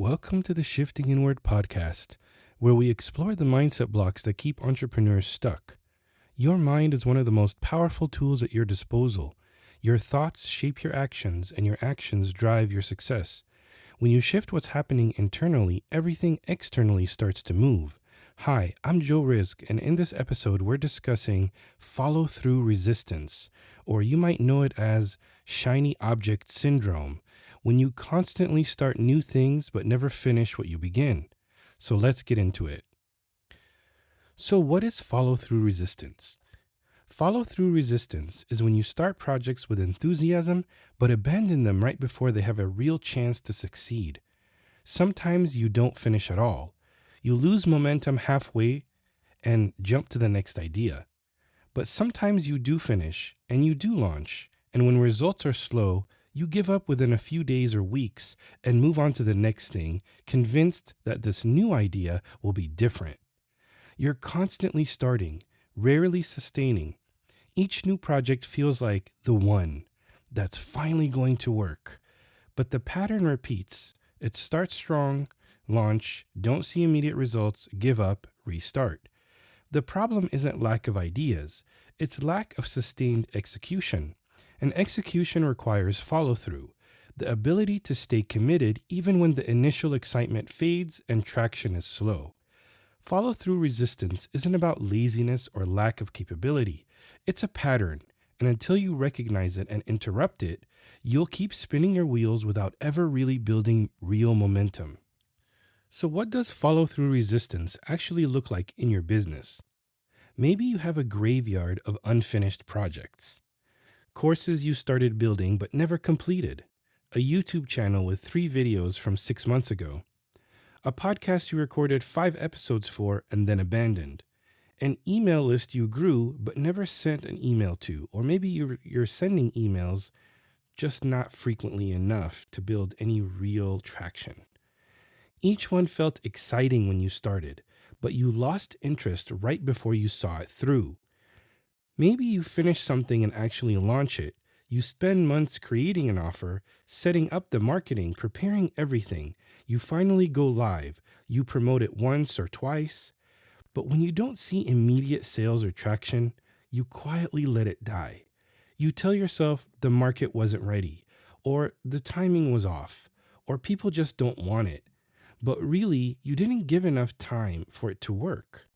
Welcome to the Shifting Inward podcast, where we explore the mindset blocks that keep entrepreneurs stuck. Your mind is one of the most powerful tools at your disposal. Your thoughts shape your actions, and your actions drive your success. When you shift what's happening internally, everything externally starts to move. Hi, I'm Joe Rizk, and in this episode, we're discussing follow-through resistance, or you might know it as shiny object syndrome, when you constantly start new things but never finish what you begin. So let's get into it. So what is follow-through resistance? Follow-through resistance is when you start projects with enthusiasm but abandon them right before they have a real chance to succeed. Sometimes you don't finish at all. You lose momentum halfway and jump to the next idea. But sometimes you do finish and you do launch, and when results are slow, you give up within a few days or weeks and move on to the next thing, convinced that this new idea will be different. You're constantly starting, rarely sustaining. Each new project feels like the one that's finally going to work. But the pattern repeats. It starts strong, launch, don't see immediate results, give up, restart. The problem isn't lack of ideas, it's lack of sustained execution. And execution requires follow-through, the ability to stay committed even when the initial excitement fades and traction is slow. Follow-through resistance isn't about laziness or lack of capability. It's a pattern, and until you recognize it and interrupt it, you'll keep spinning your wheels without ever really building real momentum. So what does follow-through resistance actually look like in your business? Maybe you have a graveyard of unfinished projects. Courses you started building but never completed. A YouTube channel with 3 videos from 6 months ago. A podcast you recorded 5 episodes for and then abandoned. An email list you grew but never sent an email to. Or maybe you're sending emails, just not frequently enough to build any real traction. Each one felt exciting when you started, but you lost interest right before you saw it through. Maybe you finish something and actually launch it. You spend months creating an offer, setting up the marketing, preparing everything. You finally go live. You promote it once or twice. But when you don't see immediate sales or traction, you quietly let it die. You tell yourself the market wasn't ready, or the timing was off, or people just don't want it. But really, you didn't give enough time for it to work.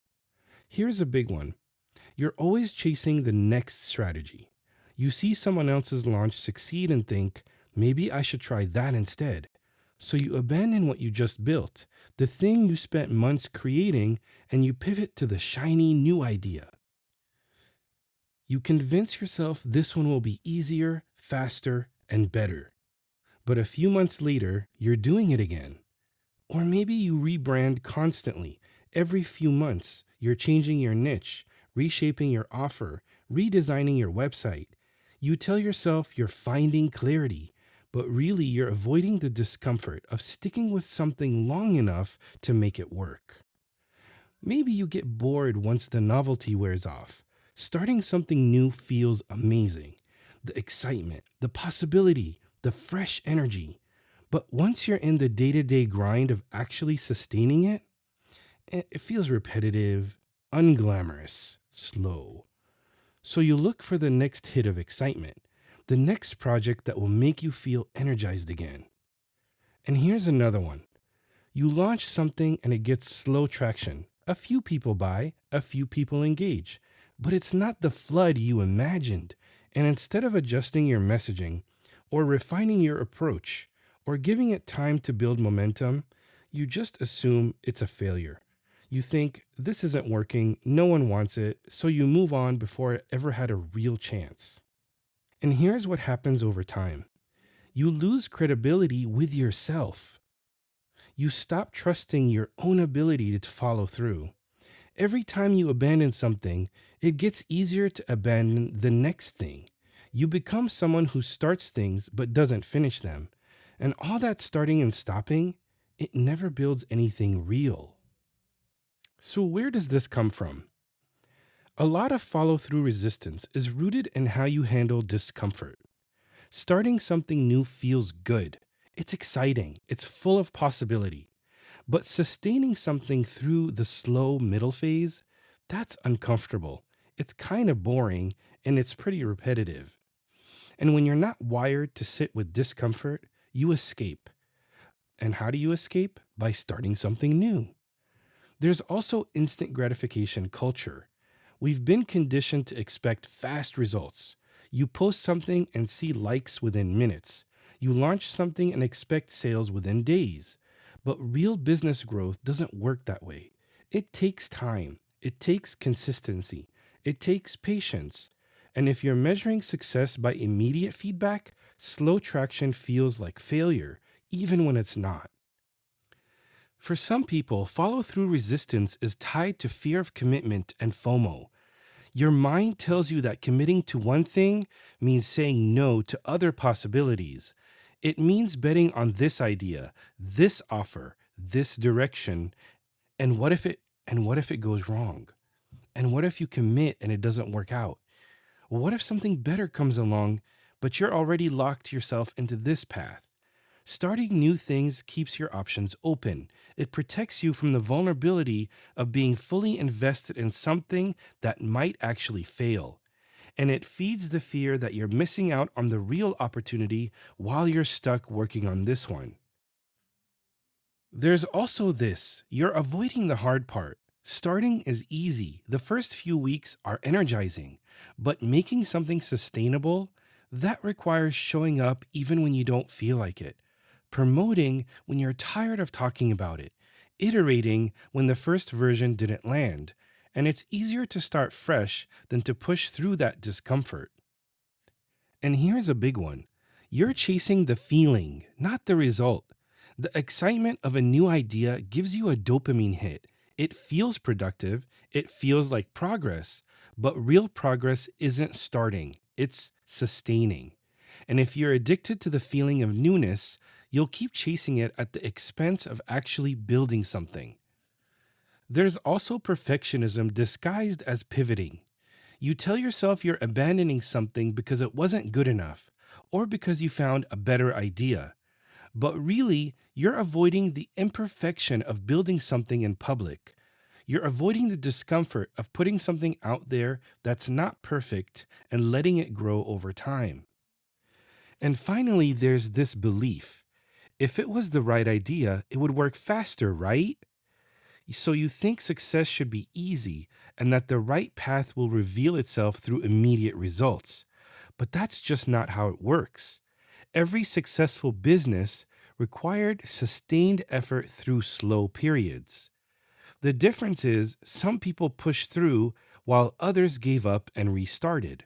Here's a big one. You're always chasing the next strategy. You see someone else's launch succeed and think, maybe I should try that instead. So you abandon what you just built, the thing you spent months creating, and you pivot to the shiny new idea. You convince yourself this one will be easier, faster, and better. But a few months later, you're doing it again. Or maybe you rebrand constantly. Every few months, you're changing your niche, reshaping your offer, redesigning your website. You tell yourself you're finding clarity, but really you're avoiding the discomfort of sticking with something long enough to make it work. Maybe you get bored once the novelty wears off. Starting something new feels amazing. The excitement, the possibility, the fresh energy. But once you're in the day-to-day grind of actually sustaining it, it feels repetitive, unglamorous, slow. So you look for the next hit of excitement, the next project that will make you feel energized again. And here's another one. You launch something and it gets slow traction. A few people buy, a few people engage, but it's not the flood you imagined. And instead of adjusting your messaging or refining your approach or giving it time to build momentum, you just assume it's a failure. You think, this isn't working, no one wants it, so you move on before it ever had a real chance. And here's what happens over time. You lose credibility with yourself. You stop trusting your own ability to follow through. Every time you abandon something, it gets easier to abandon the next thing. You become someone who starts things but doesn't finish them. And all that starting and stopping, it never builds anything real. So where does this come from? A lot of follow-through resistance is rooted in how you handle discomfort. Starting something new feels good. It's exciting, it's full of possibility. But sustaining something through the slow middle phase, that's uncomfortable. It's kind of boring and it's pretty repetitive. And when you're not wired to sit with discomfort, you escape. And how do you escape? By starting something new. There's also instant gratification culture. We've been conditioned to expect fast results. You post something and see likes within minutes. You launch something and expect sales within days. But real business growth doesn't work that way. It takes time, it takes consistency, it takes patience. And if you're measuring success by immediate feedback, slow traction feels like failure, even when it's not. For some people, follow through resistance is tied to fear of commitment and FOMO. Your mind tells you that committing to one thing means saying no to other possibilities. It means betting on this idea, this offer, this direction. And what if it goes wrong? And what if you commit and it doesn't work out? What if something better comes along, but you're already locked yourself into this path? Starting new things keeps your options open. It protects you from the vulnerability of being fully invested in something that might actually fail. And it feeds the fear that you're missing out on the real opportunity while you're stuck working on this one. There's also this: you're avoiding the hard part. Starting is easy. The first few weeks are energizing, but making something sustainable, that requires showing up even when you don't feel like it, promoting when you're tired of talking about it, iterating when the first version didn't land. And it's easier to start fresh than to push through that discomfort. And here's a big one: you're chasing the feeling, not the result. The excitement of a new idea gives you a dopamine hit. It feels productive, it feels like progress, but real progress isn't starting, it's sustaining. And if you're addicted to the feeling of newness, you'll keep chasing it at the expense of actually building something. There's also perfectionism disguised as pivoting. You tell yourself you're abandoning something because it wasn't good enough, or because you found a better idea. But really, you're avoiding the imperfection of building something in public. You're avoiding the discomfort of putting something out there that's not perfect and letting it grow over time. And finally, there's this belief: if it was the right idea, it would work faster, right? So you think success should be easy and that the right path will reveal itself through immediate results. But that's just not how it works. Every successful business required sustained effort through slow periods. The difference is some people pushed through while others gave up and restarted.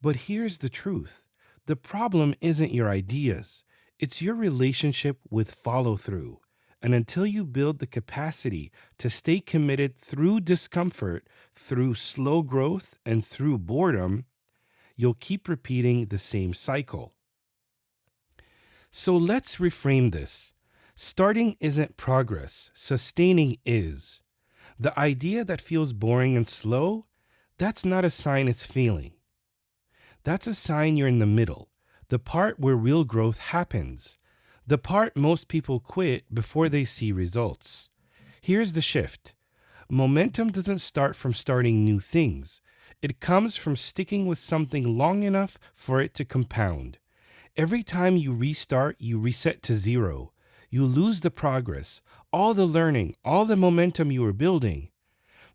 But here's the truth: the problem isn't your ideas, it's your relationship with follow through. And until you build the capacity to stay committed through discomfort, through slow growth, and through boredom, you'll keep repeating the same cycle. So let's reframe this. Starting isn't progress, sustaining is. The idea that feels boring and slow, that's not a sign it's failing. That's a sign you're in the middle, the part where real growth happens, the part most people quit before they see results. Here's the shift: momentum doesn't start from starting new things, it comes from sticking with something long enough for it to compound. Every time you restart, you reset to zero. You lose the progress, all the learning, all the momentum you were building.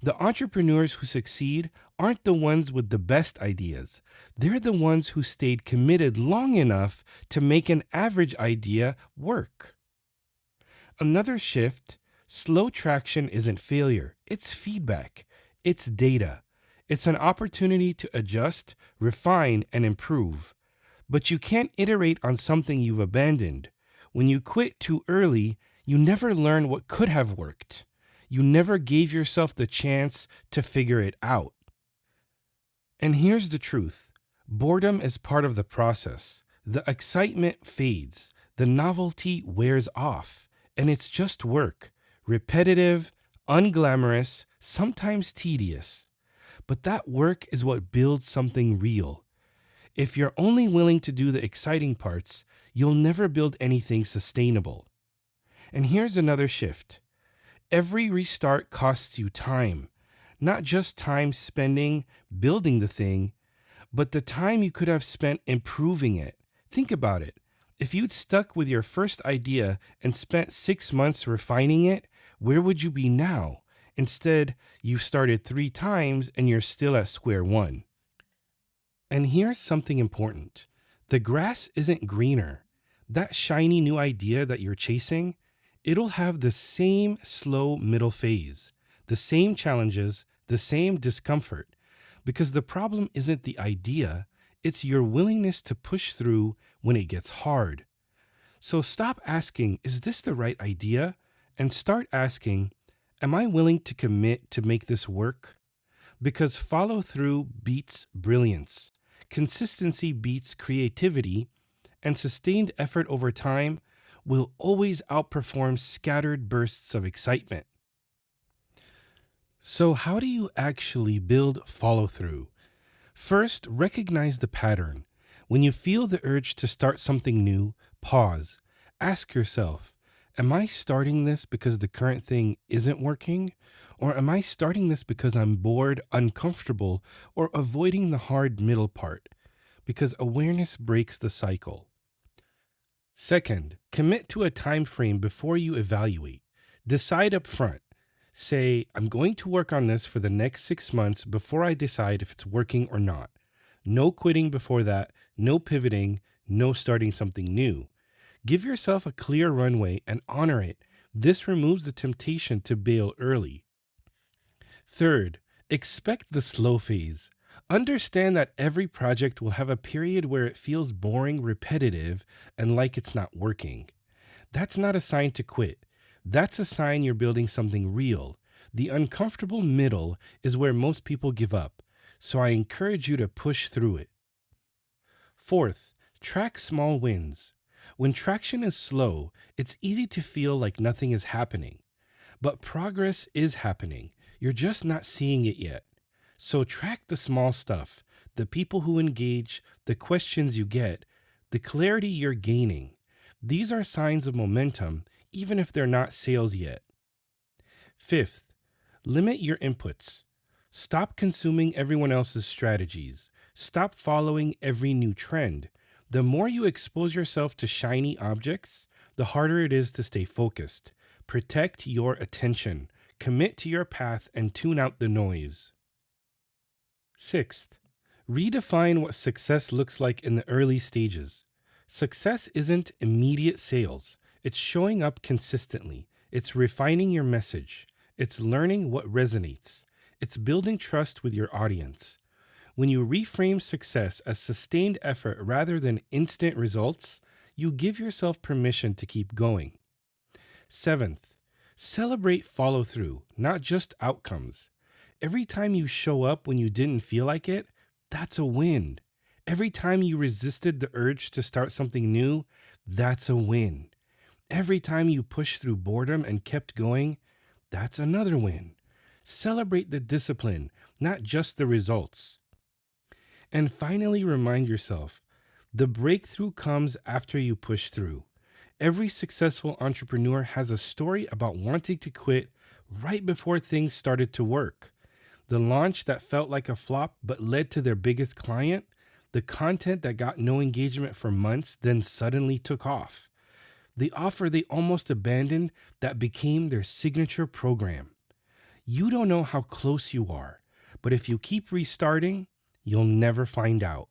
The entrepreneurs who succeed aren't the ones with the best ideas. They're the ones who stayed committed long enough to make an average idea work. Another shift: slow traction isn't failure, it's feedback, it's data. It's an opportunity to adjust, refine, and improve. But you can't iterate on something you've abandoned. When you quit too early, you never learn what could have worked. You never gave yourself the chance to figure it out. And here's the truth: boredom is part of the process. The excitement fades, the novelty wears off, and it's just work: repetitive, unglamorous, sometimes tedious. But that work is what builds something real. If you're only willing to do the exciting parts, you'll never build anything sustainable. And here's another shift. Every restart costs you time, not just time spending building the thing, but the time you could have spent improving it. Think about it. If you'd stuck with your first idea and spent 6 months refining it, where would you be now? Instead, you started 3 times and you're still at square one. And here's something important. The grass isn't greener. That shiny new idea that you're chasing, it'll have the same slow middle phase, the same challenges, the same discomfort. Because the problem isn't the idea, it's your willingness to push through when it gets hard. So stop asking, is this the right idea? And start asking, am I willing to commit to make this work? Because follow through beats brilliance, consistency beats creativity, and sustained effort over time will always outperform scattered bursts of excitement. So, how do you actually build follow through? First, recognize the pattern. When you feel the urge to start something new, pause. Ask yourself, am I starting this because the current thing isn't working? Or am I starting this because I'm bored, uncomfortable, or avoiding the hard middle part? Because awareness breaks the cycle. Second, commit to a time frame before you evaluate. Decide up front. Say, I'm going to work on this for the next 6 months before I decide if it's working or not. No quitting before that, no pivoting, no starting something new. Give yourself a clear runway and honor it. This removes the temptation to bail early. Third, expect the slow phase. Understand that every project will have a period where it feels boring, repetitive, and like it's not working. That's not a sign to quit. That's a sign you're building something real. The uncomfortable middle is where most people give up, so I encourage you to push through it. Fourth, track small wins. When traction is slow, it's easy to feel like nothing is happening. But progress is happening. You're just not seeing it yet. So track the small stuff, the people who engage, the questions you get, the clarity you're gaining. These are signs of momentum, even if they're not sales yet. Fifth, limit your inputs. Stop consuming everyone else's strategies. Stop following every new trend. The more you expose yourself to shiny objects, the harder it is to stay focused. Protect your attention. Commit to your path and tune out the noise. Sixth, redefine what success looks like in the early stages. Success isn't immediate sales. It's showing up consistently. It's refining your message. It's learning what resonates. It's building trust with your audience. When you reframe success as sustained effort rather than instant results, you give yourself permission to keep going. Seventh, celebrate follow through, not just outcomes. Every time you show up when you didn't feel like it, that's a win. Every time you resisted the urge to start something new, that's a win. Every time you pushed through boredom and kept going, that's another win. Celebrate the discipline, not just the results. And finally, remind yourself, the breakthrough comes after you push through. Every successful entrepreneur has a story about wanting to quit right before things started to work. The launch that felt like a flop but led to their biggest client, the content that got no engagement for months then suddenly took off. The offer they almost abandoned that became their signature program. You don't know how close you are, but if you keep restarting, you'll never find out.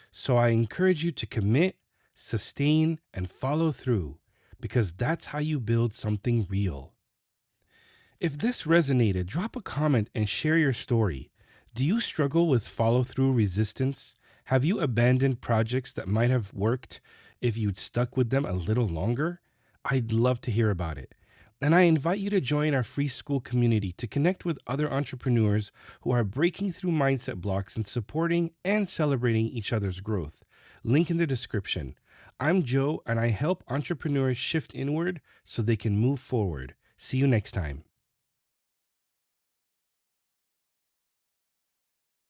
So I encourage you to commit, sustain, and follow through, because that's how you build something real. If this resonated, drop a comment and share your story. Do you struggle with follow-through resistance? Have you abandoned projects that might have worked if you'd stuck with them a little longer? I'd love to hear about it. And I invite you to join our free school community to connect with other entrepreneurs who are breaking through mindset blocks and supporting and celebrating each other's growth. Link in the description. I'm Joe, and I help entrepreneurs shift inward so they can move forward. See you next time.